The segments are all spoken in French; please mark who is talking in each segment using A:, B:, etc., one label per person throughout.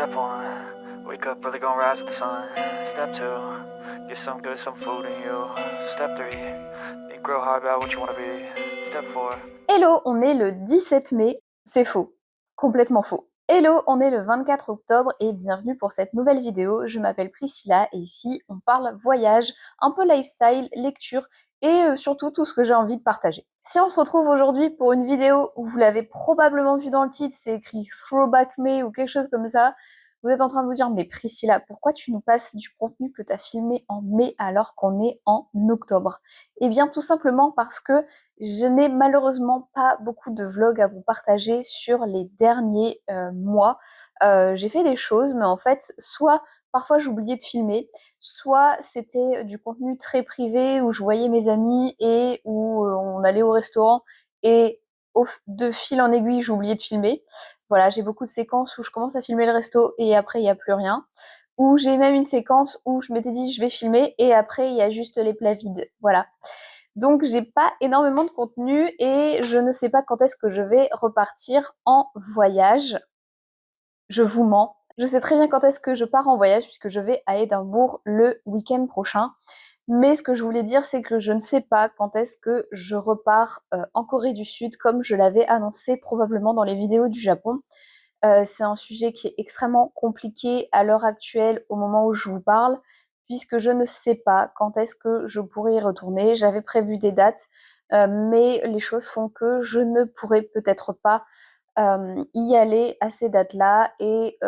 A: Step one, wake up early, gonna rise with the sun. Step two, get some good, some food in you. Step three, think real hard about what you wanna be. Step four.
B: Hello, on est le 17 mai, c'est faux, complètement faux. Hello, on est le 24 octobre et bienvenue pour cette nouvelle vidéo. Je m'appelle Priscilla et ici on parle voyage, un peu lifestyle, lecture et surtout tout ce que j'ai envie de partager. Si on se retrouve aujourd'hui pour une vidéo où vous l'avez probablement vu dans le titre, c'est écrit Throwback May ou quelque chose comme ça, vous êtes en train de vous dire, mais Priscilla, pourquoi tu nous passes du contenu que tu as filmé en mai alors qu'on est en octobre? Eh bien tout simplement parce que je n'ai malheureusement pas beaucoup de vlogs à vous partager sur les derniers mois. J'ai fait des choses, mais en fait, soit parfois j'oubliais de filmer, soit c'était du contenu très privé où je voyais mes amis et où on allait au restaurant et de fil en aiguille, j'oubliais de filmer. Voilà, j'ai beaucoup de séquences où je commence à filmer le resto et après il n'y a plus rien. Ou j'ai même une séquence où je m'étais dit je vais filmer et après il y a juste les plats vides. Voilà. Donc j'ai pas énormément de contenu et je ne sais pas quand est-ce que je vais repartir en voyage. Je vous mens. Je sais très bien quand est-ce que je pars en voyage puisque je vais à Édimbourg le week-end prochain. Mais ce que je voulais dire, c'est que je ne sais pas quand est-ce que je repars en Corée du Sud, comme je l'avais annoncé probablement dans les vidéos du Japon. C'est un sujet qui est extrêmement compliqué à l'heure actuelle, au moment où je vous parle, puisque je ne sais pas quand est-ce que je pourrai y retourner. J'avais prévu des dates, mais les choses font que je ne pourrai peut-être pas y aller à ces dates-là et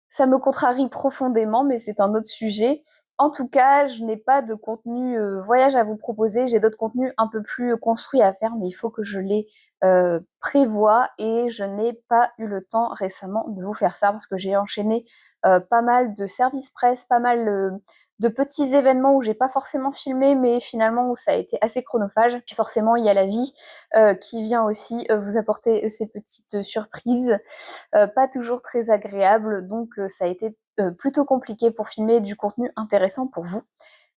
B: ça me contrarie profondément, mais c'est un autre sujet. En tout cas, je n'ai pas de contenu voyage à vous proposer. J'ai d'autres contenus un peu plus construits à faire, mais il faut que je les prévoie et je n'ai pas eu le temps récemment de vous faire ça parce que j'ai enchaîné pas mal de services presse, pas mal de petits événements où j'ai pas forcément filmé, mais finalement où ça a été assez chronophage. Puis forcément, il y a la vie qui vient aussi vous apporter ces petites surprises pas toujours très agréable, donc ça a été plutôt compliqué pour filmer du contenu intéressant pour vous.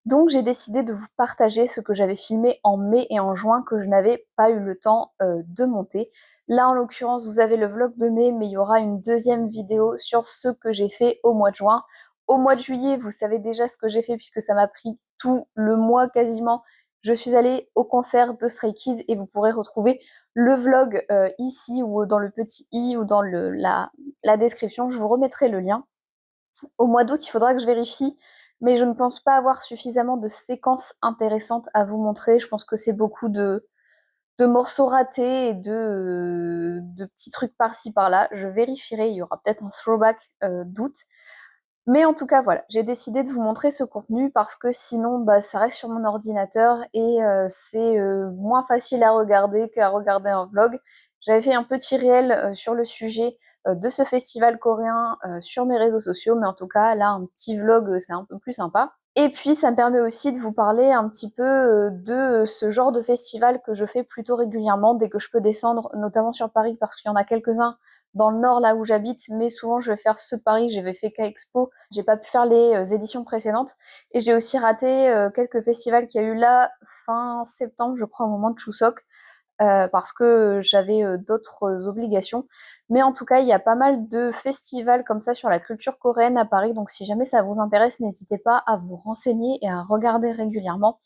B: Donc j'ai décidé de vous partager ce que j'avais filmé en mai et en juin que je n'avais pas eu le temps de monter. Là en l'occurrence vous avez le vlog de mai, mais il y aura une deuxième vidéo sur ce que j'ai fait au mois de juin. Au mois de juillet, vous savez déjà ce que j'ai fait puisque ça m'a pris tout le mois quasiment. Je suis allée au concert de Stray Kids et vous pourrez retrouver le vlog ici ou dans le petit i ou dans la description. Je vous remettrai le lien. Au mois d'août, il faudra que je vérifie, mais je ne pense pas avoir suffisamment de séquences intéressantes à vous montrer. Je pense que c'est beaucoup de morceaux ratés et de petits trucs par-ci par-là. Je vérifierai, il y aura peut-être un throwback d'août. Mais en tout cas, voilà, j'ai décidé de vous montrer ce contenu parce que sinon, bah, ça reste sur mon ordinateur et c'est moins facile à regarder qu'à regarder un vlog. J'avais fait un petit réel sur le sujet de ce festival coréen sur mes réseaux sociaux, mais en tout cas, là, un petit vlog, c'est un peu plus sympa. Et puis, ça me permet aussi de vous parler un petit peu de ce genre de festival que je fais plutôt régulièrement dès que je peux descendre, notamment sur Paris, parce qu'il y en a quelques-uns dans le nord là où j'habite, mais souvent je vais faire ceux de Paris, j'avais fait K-Expo, j'ai pas pu faire les éditions précédentes, et j'ai aussi raté quelques festivals qu'il y a eu là fin septembre, je crois, au moment de Chuseok, parce que j'avais d'autres obligations. Mais en tout cas, il y a pas mal de festivals comme ça sur la culture coréenne à Paris, donc si jamais ça vous intéresse, n'hésitez pas à vous renseigner et à regarder régulièrement.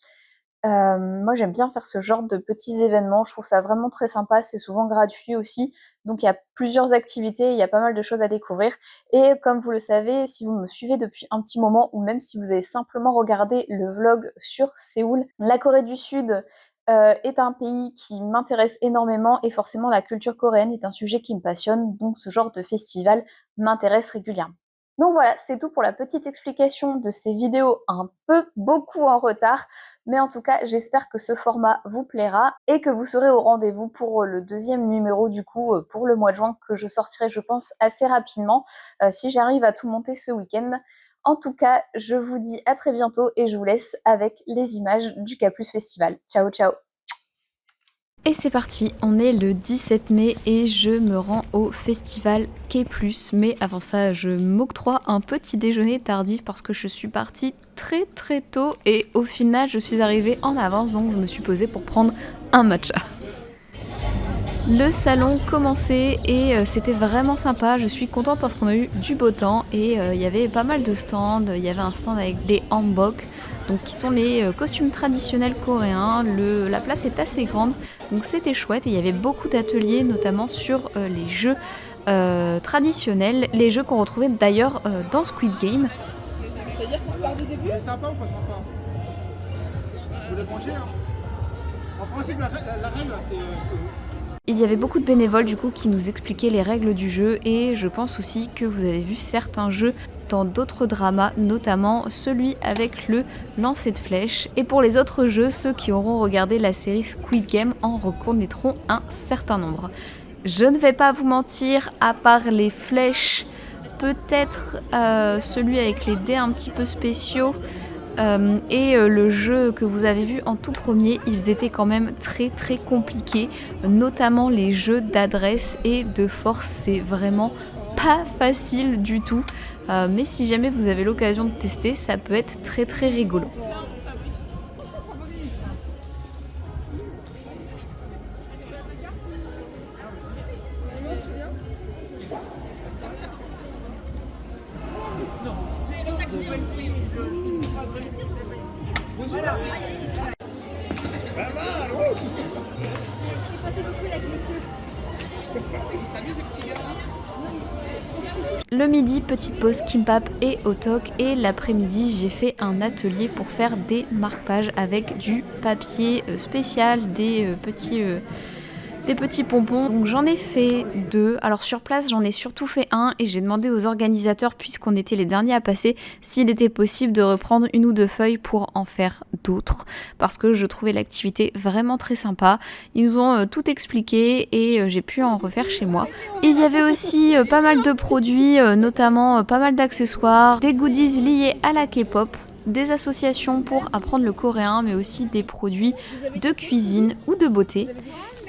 B: Moi, j'aime bien faire ce genre de petits événements. Je trouve ça vraiment très sympa. C'est souvent gratuit aussi. Donc, il y a plusieurs activités. Il y a pas mal de choses à découvrir. Et comme vous le savez, si vous me suivez depuis un petit moment ou même si vous avez simplement regardé le vlog sur Séoul, la Corée du Sud est un pays qui m'intéresse énormément et forcément la culture coréenne est un sujet qui me passionne. Donc, ce genre de festival m'intéresse régulièrement. Donc voilà, c'est tout pour la petite explication de ces vidéos un peu beaucoup en retard, mais en tout cas j'espère que ce format vous plaira et que vous serez au rendez-vous pour le deuxième numéro du coup pour le mois de juin que je sortirai je pense assez rapidement si j'arrive à tout monter ce week-end. En tout cas, je vous dis à très bientôt et je vous laisse avec les images du K+ Festival. Ciao ciao. Et c'est parti, on est le 17 mai et je me rends au festival K+, mais avant ça je m'octroie un petit déjeuner tardif parce que je suis partie très très tôt et au final je suis arrivée en avance donc je me suis posée pour prendre un matcha. Le salon commençait et c'était vraiment sympa. Je suis contente parce qu'on a eu du beau temps et il y avait pas mal de stands. Il y avait un stand avec des hanbok, donc qui sont les costumes traditionnels coréens. La place est assez grande, donc c'était chouette. Et il y avait beaucoup d'ateliers, notamment sur les jeux traditionnels, les jeux qu'on retrouvait d'ailleurs dans Squid Game.
C: C'est-à-dire qu'on part du début? C'est sympa ou pas sympa? Vous le branchez, hein? En principe, la règle, c'est...
B: Il y avait beaucoup de bénévoles du coup qui nous expliquaient les règles du jeu et je pense aussi que vous avez vu certains jeux dans d'autres dramas, notamment celui avec le lancer de flèches. Et pour les autres jeux, ceux qui auront regardé la série Squid Game en reconnaîtront un certain nombre. Je ne vais pas vous mentir, à part les flèches, peut-être celui avec les dés un petit peu spéciaux, et le jeu que vous avez vu en tout premier, ils étaient quand même très compliqués, notamment les jeux d'adresse et de force, c'est vraiment pas facile du tout, mais si jamais vous avez l'occasion de tester, ça peut être très rigolo. Le midi, petite pause kimbap et hot-dog, et l'après-midi j'ai fait un atelier pour faire des marque-pages avec du papier spécial, des petits pompons. Donc j'en ai fait 2. Alors sur place j'en ai surtout fait un et j'ai demandé aux organisateurs, puisqu'on était les derniers à passer, s'il était possible de reprendre 1 ou 2 feuilles pour en faire d'autres, parce que je trouvais l'activité vraiment très sympa. Ils nous ont tout expliqué et j'ai pu en refaire chez moi. Il y avait aussi pas mal de produits, notamment pas mal d'accessoires, des goodies liés à la K-pop, des associations pour apprendre le coréen, mais aussi des produits de cuisine ou de beauté.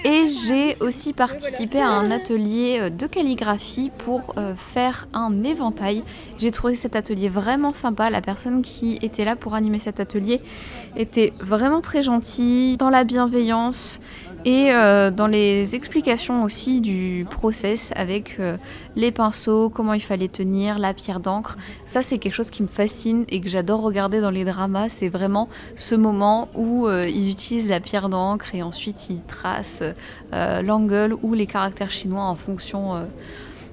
B: Et j'ai aussi participé à un atelier de calligraphie pour faire un éventail. J'ai trouvé cet atelier vraiment sympa. La personne qui était là pour animer cet atelier était vraiment très gentille, dans la bienveillance et dans les explications aussi du process avec les pinceaux, comment il fallait tenir, la pierre d'encre. Ça c'est quelque chose qui me fascine et que j'adore regarder dans les dramas. C'est vraiment ce moment où ils utilisent la pierre d'encre et ensuite ils tracent l'angle ou les caractères chinois en fonction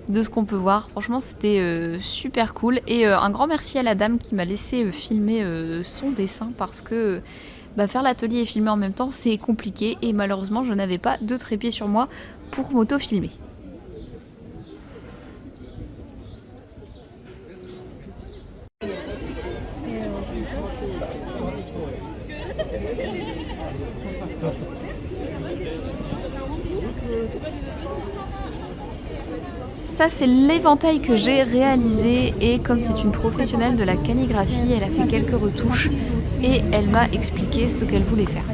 B: de ce qu'on peut voir. Franchement c'était super cool et un grand merci à la dame qui m'a laissé filmer son dessin, parce que faire l'atelier et filmer en même temps c'est compliqué et malheureusement je n'avais pas de trépied sur moi pour m'auto-filmer. Ça c'est l'éventail que j'ai réalisé et comme c'est une professionnelle de la calligraphie, elle a fait quelques retouches et elle m'a expliqué ce qu'elle voulait faire.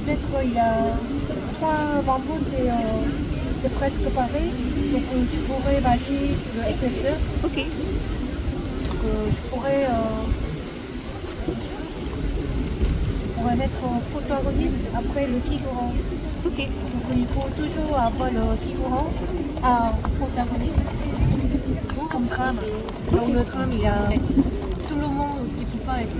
D: Peut-être il y a 3 bambous, c'est presque pareil. Donc tu pourrais varier l'épaisseur.
B: Ok.
D: Tu pourrais mettre protagoniste après le figurant.
B: Ok.
D: Donc il faut toujours avoir le figurant à protagoniste comme trame. Donc le trame, il y a tout le monde qui peut pas être.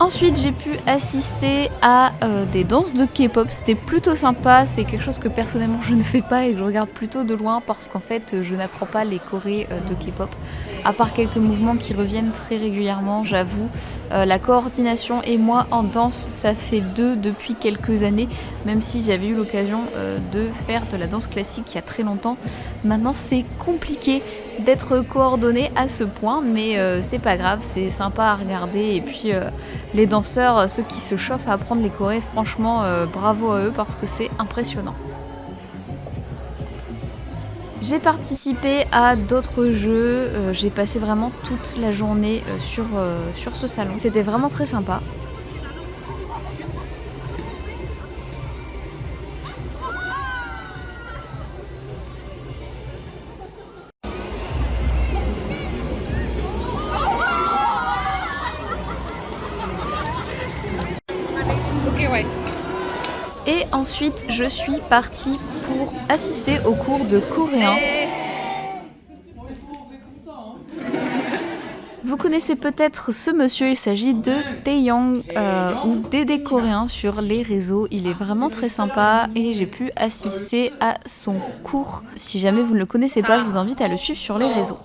B: Ensuite, j'ai pu assister à des danses de K-pop, c'était plutôt sympa, c'est quelque chose que personnellement je ne fais pas et que je regarde plutôt de loin parce qu'en fait je n'apprends pas les chorés de K-pop, à part quelques mouvements qui reviennent très régulièrement, j'avoue. La coordination et moi en danse, ça fait 2 depuis quelques années, même si j'avais eu l'occasion de faire de la danse classique il y a très longtemps. Maintenant c'est compliqué d'être coordonné à ce point, mais c'est pas grave, c'est sympa à regarder. Et puis les danseurs, ceux qui se chauffent à apprendre les chorés, franchement bravo à eux parce que c'est impressionnant. J'ai participé à d'autres jeux, j'ai passé vraiment toute la journée sur ce salon, c'était vraiment très sympa. Et ensuite, je suis partie pour assister au cours de coréen. Vous connaissez peut-être ce monsieur, il s'agit de Taeyong ou Dédé coréen sur les réseaux. Il est vraiment très sympa et j'ai pu assister à son cours. Si jamais vous ne le connaissez pas, je vous invite à le suivre sur les réseaux.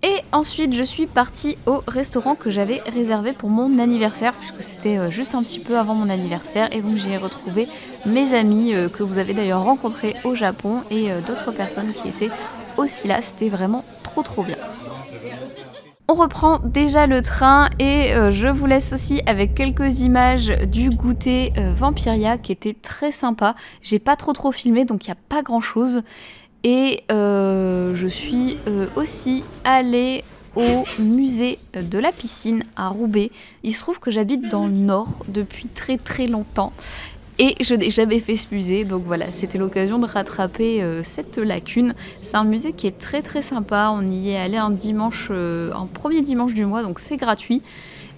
B: Et ensuite je suis partie au restaurant que j'avais réservé pour mon anniversaire, puisque c'était juste un petit peu avant mon anniversaire, et donc j'ai retrouvé mes amis que vous avez d'ailleurs rencontrés au Japon et d'autres personnes qui étaient aussi là, c'était vraiment trop bien. On reprend déjà le train et je vous laisse aussi avec quelques images du goûter Vampiria qui était très sympa. J'ai pas trop filmé donc il n'y a pas grand chose. Et je suis aussi allée au musée de la piscine à Roubaix. Il se trouve que j'habite dans le nord depuis très longtemps. Et je n'ai jamais fait ce musée, donc voilà, c'était l'occasion de rattraper cette lacune. C'est un musée qui est très sympa, on y est allé un premier dimanche du mois, donc c'est gratuit.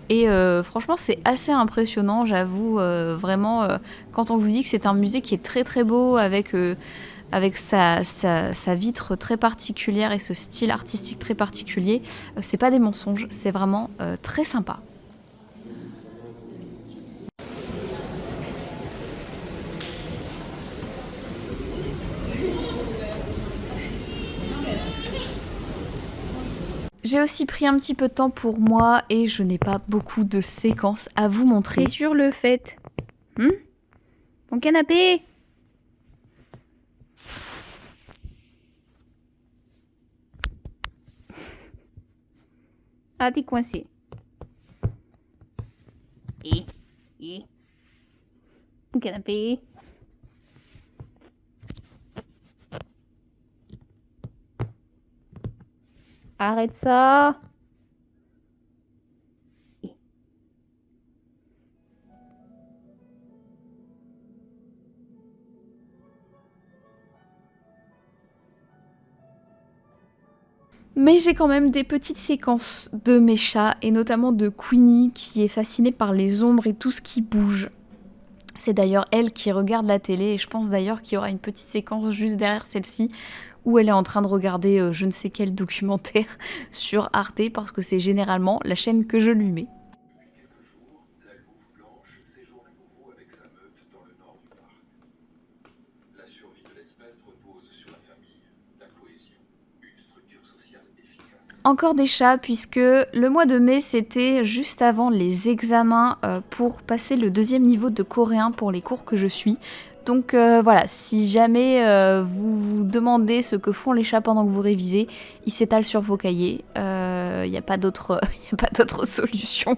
B: Et franchement c'est assez impressionnant, j'avoue, vraiment, quand on vous dit que c'est un musée qui est très beau, avec sa vitre très particulière et ce style artistique très particulier, c'est pas des mensonges, c'est vraiment très sympa. J'ai aussi pris un petit peu de temps pour moi et je n'ai pas beaucoup de séquences à vous montrer. Sur le fait. Ton canapé. Ah, t'es coincé. Ton canapé. Arrête ça. Mais j'ai quand même des petites séquences de mes chats, et notamment de Queenie qui est fascinée par les ombres et tout ce qui bouge. C'est d'ailleurs elle qui regarde la télé, et je pense d'ailleurs qu'il y aura une petite séquence juste derrière celle-ci où elle est en train de regarder je ne sais quel documentaire sur Arte, parce que c'est généralement la chaîne que je lui mets. Encore des chats, puisque le mois de mai c'était juste avant les examens pour passer le 2e niveau de coréen pour les cours que je suis. Donc voilà, si jamais vous vous demandez ce que font les chats pendant que vous révisez, ils s'étalent sur vos cahiers, il n'y a pas d'autre solution.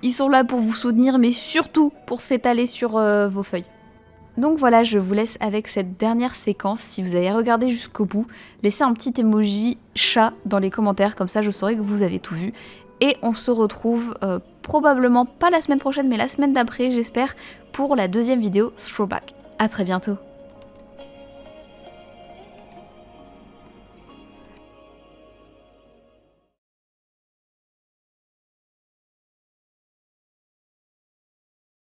B: Ils sont là pour vous soutenir, mais surtout pour s'étaler sur vos feuilles. Donc voilà, je vous laisse avec cette dernière séquence. Si vous avez regardé jusqu'au bout, laissez un petit emoji chat dans les commentaires, comme ça je saurai que vous avez tout vu. Et on se retrouve probablement pas la semaine prochaine, mais la semaine d'après, j'espère, pour la 2e vidéo Throwback. À très bientôt.